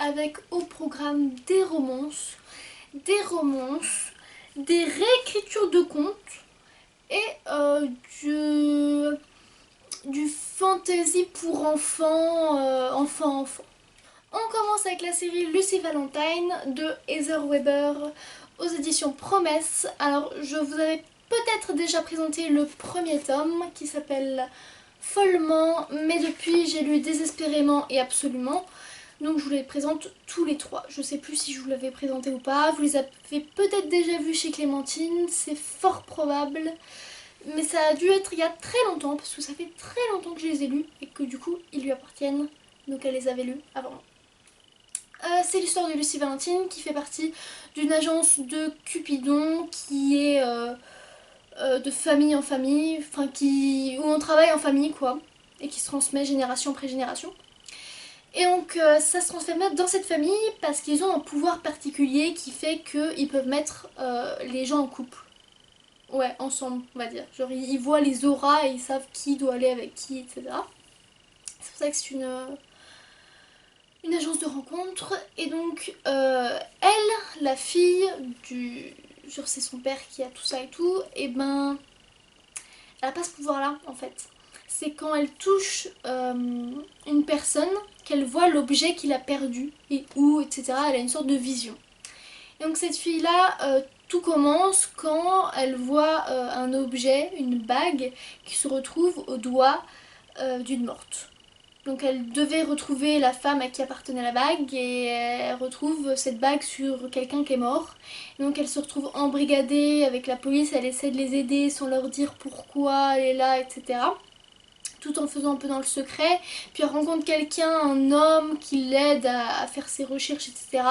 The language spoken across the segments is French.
avec au programme des romances, des réécritures de contes et du fantasy pour enfants. On commence avec la série Lucy Valentine de Heather Weber aux éditions Promesse. Alors je vous avais peut-être déjà présenté le premier tome qui s'appelle Follement, mais depuis j'ai lu Désespérément et Absolument. Donc je vous les présente tous les trois. Je sais plus si je vous l'avais présenté ou pas. Vous les avez peut-être déjà vus chez Clémentine, c'est fort probable. Mais ça a dû être il y a très longtemps, parce que ça fait très longtemps que je les ai lus et que du coup ils lui appartiennent. Donc elle les avait lus avant. C'est l'histoire de Lucy Valentine qui fait partie d'une agence de Cupidon qui est de famille en famille, enfin où on travaille en famille quoi, et qui se transmet génération après génération. Et donc ça se transmet dans cette famille parce qu'ils ont un pouvoir particulier qui fait qu'ils peuvent mettre les gens en couple. Ouais, ensemble, on va dire. Genre ils voient les auras et ils savent qui doit aller avec qui, etc. C'est pour ça que c'est une agence de rencontre. Et donc elle, la fille du... Genre c'est son père qui a tout ça et tout, et ben... Elle a pas ce pouvoir là en fait. C'est quand elle touche une personne qu'elle voit l'objet qu'il a perdu et où, etc. Elle a une sorte de vision. Et donc cette fille là, tout commence quand elle voit un objet, une bague qui se retrouve au doigt d'une morte. Donc elle devait retrouver la femme à qui appartenait la bague et elle retrouve cette bague sur quelqu'un qui est mort. Et donc elle se retrouve embrigadée avec la police, elle essaie de les aider sans leur dire pourquoi elle est là, etc. Tout en faisant un peu dans le secret. Puis elle rencontre quelqu'un, un homme qui l'aide à faire ses recherches, etc.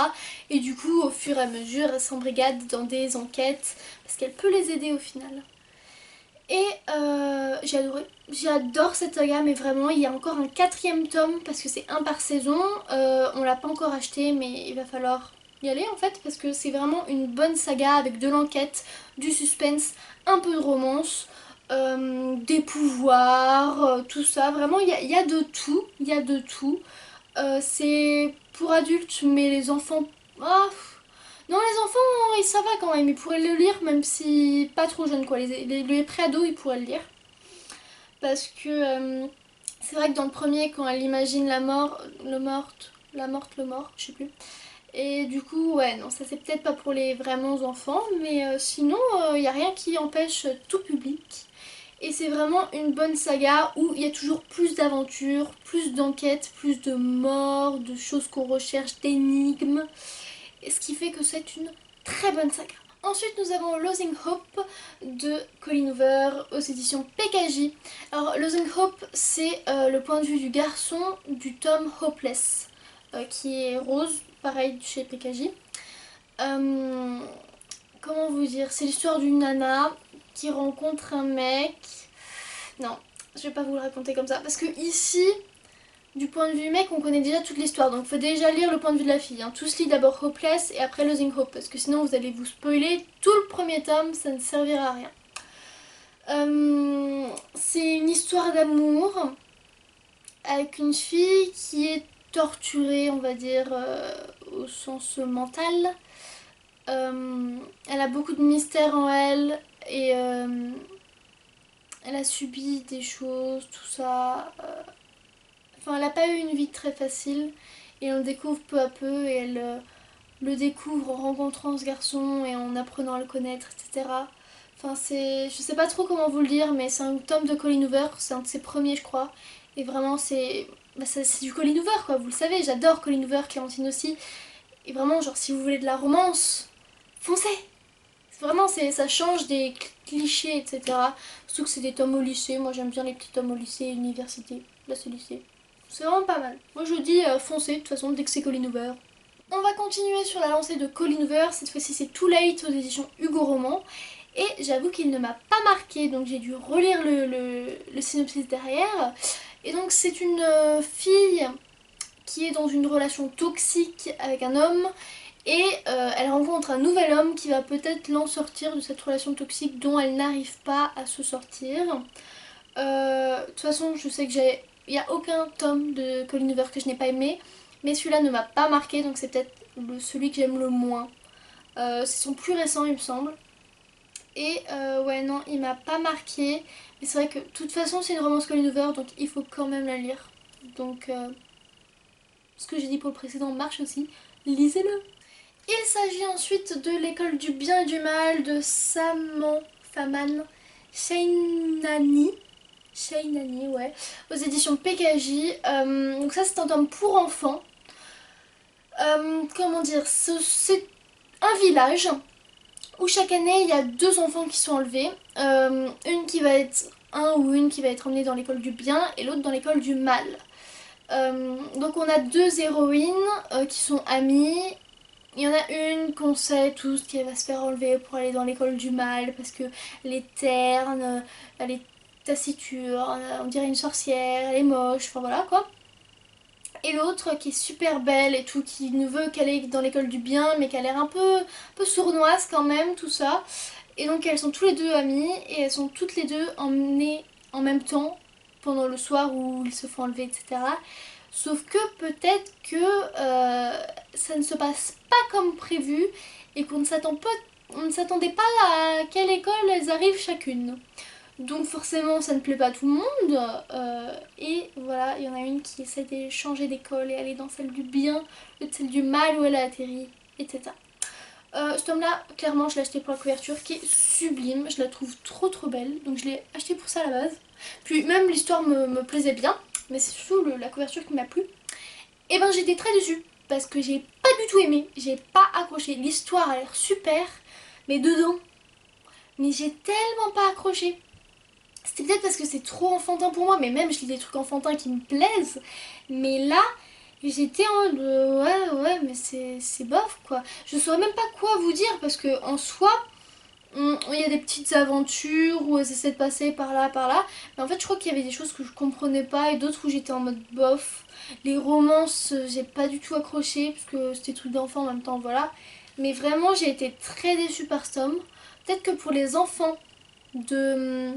Et du coup au fur et à mesure elle s'embrigade dans des enquêtes parce qu'elle peut les aider au final. Et j'ai adoré, j'adore cette saga mais vraiment il y a encore un quatrième tome parce que c'est un par saison, on l'a pas encore acheté mais il va falloir y aller en fait parce que c'est vraiment une bonne saga avec de l'enquête, du suspense, un peu de romance, des pouvoirs, tout ça, vraiment il y a de tout, il y a de tout. C'est pour adultes mais les enfants... Ah, non, les enfants, ça va quand même, ils pourraient le lire, même si pas trop jeunes quoi. Les pré-ados, ils pourraient le lire. Parce que c'est vrai que dans le premier, quand elle imagine la mort, la morte, le mort, je sais plus. Et du coup, ouais, non, ça c'est peut-être pas pour les vraiment enfants, mais sinon, il n'y a rien qui empêche tout public. Et c'est vraiment une bonne saga où il y a toujours plus d'aventures, plus d'enquêtes, plus de morts, de choses qu'on recherche, d'énigmes. Ce qui fait que c'est une très bonne saga. Ensuite nous avons Losing Hope de Colleen Hoover aux éditions PKJ. Alors Losing Hope c'est le point de vue du garçon du tome Hopeless qui est rose, pareil chez PKJ. Comment vous dire, c'est l'histoire d'une nana qui rencontre un mec. Non, je vais pas vous le raconter comme ça parce que ici... Du point de vue du mec, on connaît déjà toute l'histoire, donc il faut déjà lire le point de vue de la fille. Hein. Tout se lit d'abord Hopeless et après Losing Hope, parce que sinon vous allez vous spoiler tout le premier tome, ça ne servira à rien. C'est une histoire d'amour avec une fille qui est torturée, on va dire, au sens mental. Elle a beaucoup de mystères en elle et elle a subi des choses, tout ça... Enfin, elle n'a pas eu une vie très facile et on le découvre peu à peu et elle le découvre en rencontrant ce garçon et en apprenant à le connaître, etc. Enfin, c'est... Je sais pas trop comment vous le dire, mais c'est un tome de Colleen Hoover, c'est un de ses premiers, je crois. Et vraiment, c'est... Bah, c'est du Colleen Hoover, quoi, vous le savez, j'adore Colleen Hoover, Clémentine aussi. Et vraiment, genre, si vous voulez de la romance, foncez! Vraiment, ça change des clichés, etc. Surtout que c'est des tomes au lycée, moi j'aime bien les petits tomes au lycée, université. Là, c'est lycée. C'est vraiment pas mal. Moi je dis foncez de toute façon dès que c'est Colleen Hoover. On va continuer sur la lancée de Colleen Hoover. Cette fois-ci c'est Too Late aux éditions Hugo Roman. Et j'avoue qu'il ne m'a pas marqué, donc j'ai dû relire le synopsis derrière. Et donc c'est une fille qui est dans une relation toxique avec un homme. Et elle rencontre un nouvel homme qui va peut-être l'en sortir de cette relation toxique dont elle n'arrive pas à se sortir. De toute façon je sais que il n'y a aucun tome de Colleen Hoover que je n'ai pas aimé. mais celui-là ne m'a pas marqué, donc c'est peut-être celui que j'aime le moins. C'est son plus récent il me semble. Et ouais non, il m'a pas marqué, mais c'est vrai que de toute façon c'est une romance Colleen Hoover, donc il faut quand même la lire. Donc ce que j'ai dit pour le précédent marche aussi, lisez-le. Il s'agit ensuite de l'école du bien et du mal de Faman Shainani. Shainani, ouais, aux éditions PKJ. Donc ça c'est un tome pour enfants. Comment dire, c'est un village où chaque année il y a deux enfants qui sont enlevés. Une qui va être une qui va être emmenée dans l'école du bien et l'autre dans l'école du mal. Donc on a deux héroïnes qui sont amies. Il y en a une qu'on sait tous qu'elle va se faire enlever pour aller dans l'école du mal parce que elle est terne, elle est taciturne, on dirait une sorcière, elle est moche, enfin voilà quoi. Et l'autre qui est super belle et tout, qui ne veut qu'aller dans l'école du bien mais qui a l'air un peu sournoise quand même, tout ça. Et donc elles sont tous les deux amies et elles sont toutes les deux emmenées en même temps pendant le soir où ils se font enlever, etc. Sauf que peut-être que ça ne se passe pas comme prévu et qu'on ne s'attendait pas à quelle école elles arrivent chacune. Donc forcément ça ne plaît pas à tout le monde et voilà, il y en a une qui essaie de changer d'école et aller dans celle du bien, l'autre celle du mal où elle a atterri, etc. Ce tome là, clairement je l'ai acheté pour la couverture qui est sublime, je la trouve trop belle, donc je l'ai acheté pour ça à la base. Puis même l'histoire me plaisait bien, mais c'est surtout la couverture qui m'a plu. Et ben j'étais très déçue parce que j'ai pas du tout aimé, j'ai pas accroché. L'histoire a l'air super, mais dedans, mais j'ai tellement pas accroché. C'était peut-être parce que c'est trop enfantin pour moi, mais même je lis des trucs enfantins qui me plaisent. Mais là, j'étais en ouais, mais c'est bof quoi. Je saurais même pas quoi vous dire parce que en soi, il y a des petites aventures où elles essaient de passer par là, par là. Mais en fait, je crois qu'il y avait des choses que je comprenais pas et d'autres où j'étais en mode bof. Les romances, j'ai pas du tout accroché parce que c'était des trucs d'enfants en même temps, voilà. Mais vraiment, j'ai été très déçue par ce tome. Peut-être que pour les enfants de...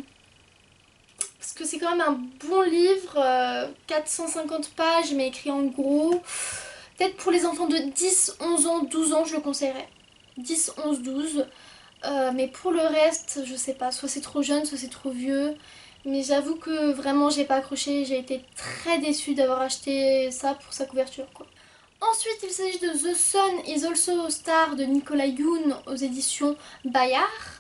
Parce que c'est quand même un bon livre, 450 pages mais écrit en gros. Peut-être pour les enfants de 10, 11 ans, 12 ans, je le conseillerais. 10, 11, 12. Mais pour le reste, je sais pas, soit c'est trop jeune, soit c'est trop vieux. Mais j'avoue que vraiment j'ai pas accroché, j'ai été très déçue d'avoir acheté ça pour sa couverture quoi. Ensuite il s'agit de The Sun is also a Star de Nicolas Yoon aux éditions Bayard.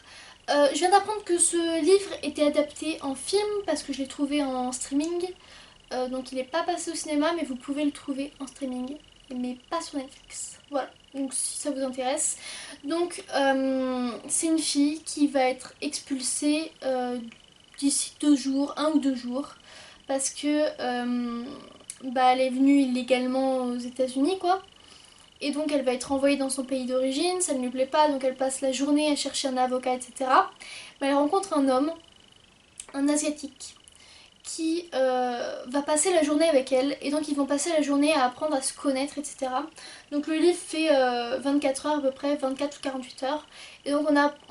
Je viens d'apprendre que ce livre était adapté en film parce que je l'ai trouvé en streaming. Donc il n'est pas passé au cinéma mais vous pouvez le trouver en streaming. Mais pas sur Netflix. Voilà, donc si ça vous intéresse. Donc c'est une fille qui va être expulsée d'ici 2 jours, 1 ou 2 jours. Parce que elle est venue illégalement aux États-Unis quoi. Et donc elle va être envoyée dans son pays d'origine, ça ne lui plaît pas, donc elle passe la journée à chercher un avocat, etc. Mais elle rencontre un homme, un asiatique, qui va passer la journée avec elle, et donc ils vont passer la journée à apprendre à se connaître, etc. Donc le livre fait 24 heures à peu près, 24 ou 48 heures, et donc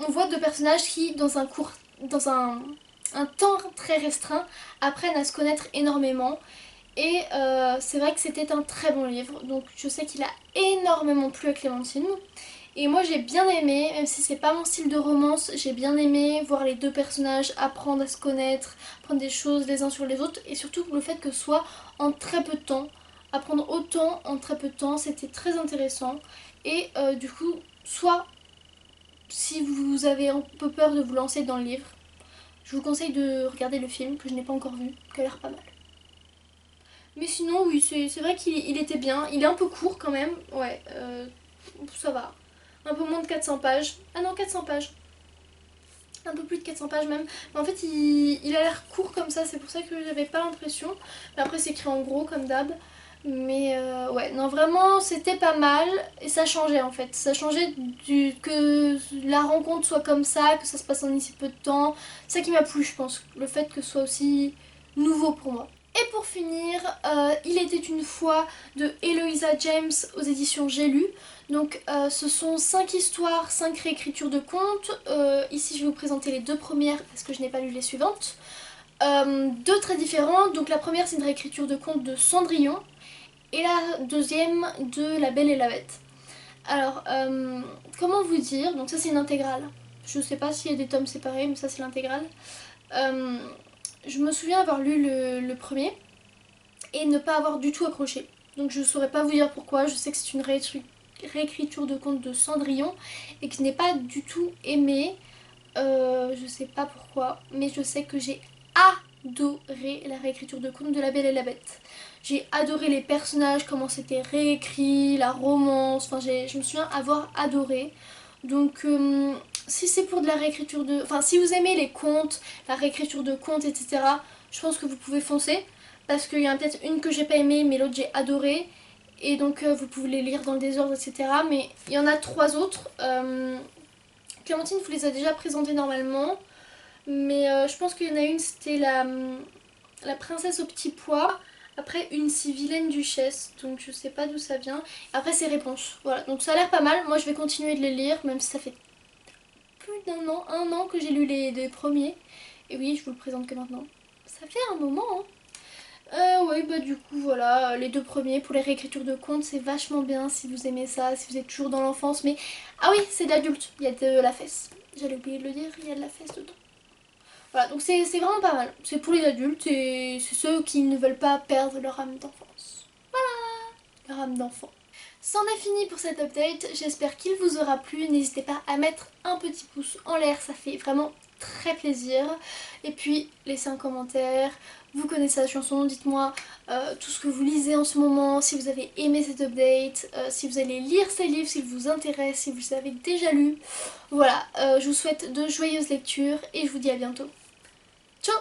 on voit deux personnages qui, dans un temps très restreint, apprennent à se connaître énormément. Et c'est vrai que c'était un très bon livre, donc je sais qu'il a énormément plu à Clémentine. Et moi j'ai bien aimé, même si c'est pas mon style de romance, j'ai bien aimé voir les deux personnages apprendre à se connaître, apprendre des choses les uns sur les autres, et surtout le fait que ce soit en très peu de temps. Apprendre autant en très peu de temps, c'était très intéressant. Et du coup, soit si vous avez un peu peur de vous lancer dans le livre, je vous conseille de regarder le film que je n'ai pas encore vu, qui a l'air pas mal. Mais sinon, oui, c'est vrai qu'il était bien. Il est un peu court quand même. Ouais, ça va. Un peu moins de 400 pages. Ah non, 400 pages. Un peu plus de 400 pages même. Mais en fait, il a l'air court comme ça. C'est pour ça que j'avais pas l'impression. Mais après, c'est écrit en gros comme d'hab. Mais ouais, non, vraiment, c'était pas mal. Et ça changeait en fait. Ça changeait que la rencontre soit comme ça, que ça se passe en si peu de temps. C'est ça qui m'a plu, je pense. Le fait que ce soit aussi nouveau pour moi. Et pour finir, Il était une fois de Eloisa James aux éditions J'ai lu. Donc ce sont 5 histoires, 5 réécritures de contes. Ici je vais vous présenter les 2 premières parce que je n'ai pas lu les suivantes. 2 très différentes. Donc la première c'est une réécriture de contes de Cendrillon. et la deuxième de La Belle et la Bête. Alors, comment vous dire, donc ça c'est une intégrale. Je sais pas s'il y a des tomes séparés, mais ça c'est l'intégrale. Euh, je me souviens avoir lu le premier et ne pas avoir du tout accroché. Donc je saurais pas vous dire pourquoi, je sais que c'est une réécriture de conte de Cendrillon et que je n'ai pas du tout aimé. Je sais pas pourquoi, mais je sais que j'ai adoré la réécriture de conte de La Belle et la Bête. J'ai adoré les personnages, comment c'était réécrit, la romance, enfin je me souviens avoir adoré. Donc si c'est pour de la réécriture de... Enfin si vous aimez les contes, la réécriture de contes, etc., je pense que vous pouvez foncer. Parce qu'il y en a peut-être une que j'ai pas aimée, mais l'autre j'ai adoré. Et donc vous pouvez les lire dans le désordre, etc. Mais il y en a trois autres. Clémentine vous les a déjà présentées normalement. Mais je pense qu'il y en a une, c'était la princesse au petit pois. Après, une si vilaine duchesse, donc je sais pas d'où ça vient. Après, c'est réponses. Voilà, donc ça a l'air pas mal. Moi, je vais continuer de les lire, même si ça fait plus un an que j'ai lu les premiers. Et oui, je vous le présente que maintenant. Ça fait un moment, hein. Ouais, bah du coup, voilà, les deux premiers pour les réécritures de contes, c'est vachement bien si vous aimez ça, si vous êtes toujours dans l'enfance. Mais, ah oui, c'est d'adulte, il y a de la fesse. J'allais oublier de le dire, il y a de la fesse dedans. Voilà, donc c'est vraiment pas mal. C'est pour les adultes et c'est ceux qui ne veulent pas perdre leur âme d'enfance. Leur âme d'enfant. C'en est fini pour cet update, j'espère qu'il vous aura plu. N'hésitez pas à mettre un petit pouce en l'air, ça fait vraiment très plaisir. Et puis laissez un commentaire, vous connaissez la chanson, dites-moi tout ce que vous lisez en ce moment, si vous avez aimé cet update, si vous allez lire ces livres, s'ils vous intéressent, si vous les avez déjà lus. Voilà, je vous souhaite de joyeuses lectures et je vous dis à bientôt. Ciao!